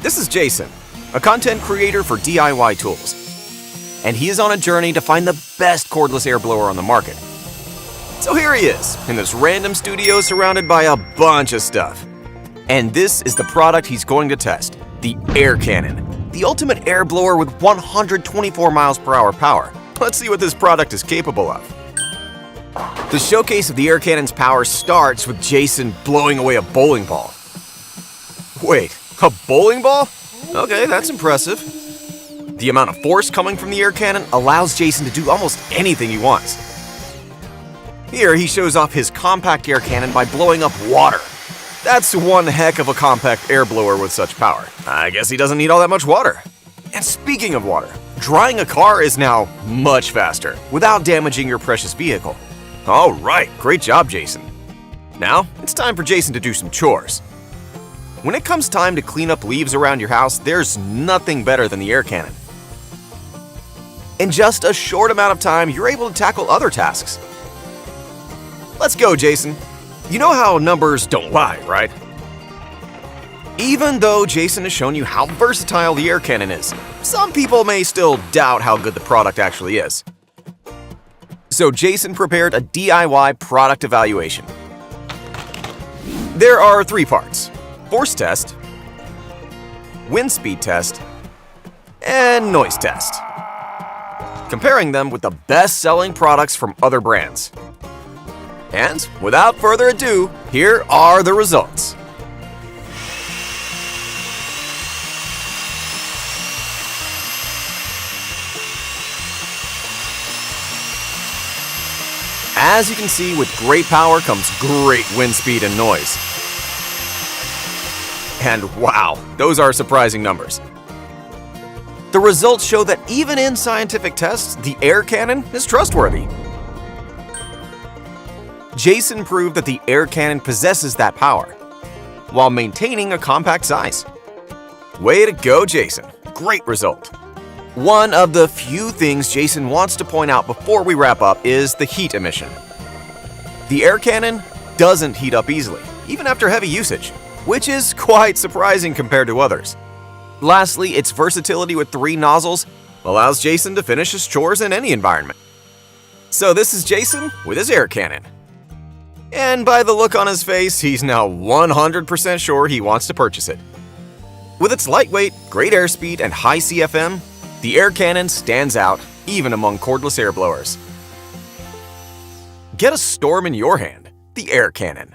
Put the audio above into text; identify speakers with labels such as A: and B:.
A: This is Jason, a content creator for DIY tools, and he is on a journey to find the best cordless air blower on the market. So here he is, in this random studio surrounded by a bunch of stuff. And this is the product he's going to test, the Air Cannon, the ultimate air blower with 124 miles per hour power. Let's see what this product is capable of. The showcase of the Air Cannon's power starts with Jason blowing away a bowling ball. Wait, a bowling ball? Okay, that's impressive. The amount of force coming from the air cannon allows Jason to do almost anything he wants. Here, he shows off his compact air cannon by blowing up water. That's one heck of a compact air blower with such power. I guess he doesn't need all that much water. And speaking of water, drying a car is now much faster without damaging your precious vehicle. All right, great job, Jason. Now, it's time for Jason to do some chores. When it comes time to clean up leaves around your house, there's nothing better than the air cannon. In just a short amount of time, you're able to tackle other tasks. Let's go, Jason. You know how numbers don't lie, right? Even though Jason has shown you how versatile the air cannon is, some people may still doubt how good the product actually is. So Jason prepared a DIY product evaluation. There are 3 parts: force test, wind speed test, and noise test, comparing them with the best-selling products from other brands. And without further ado, here are the results. As you can see, with great power comes great wind speed and noise. And wow, those are surprising numbers. The results show that even in scientific tests, the air cannon is trustworthy. Jason proved that the air cannon possesses that power, while maintaining a compact size. Way to go, Jason. Great result. One of the few things Jason wants to point out before we wrap up is the heat emission. The air cannon doesn't heat up easily, even after heavy usage, which is quite surprising compared to others. Lastly, its versatility with 3 nozzles allows Jason to finish his chores in any environment. So this is Jason with his air cannon. And by the look on his face, he's now 100% sure he wants to purchase it. With its lightweight, great airspeed, and high CFM, the air cannon stands out even among cordless air blowers. Get a storm in your hand, the air cannon.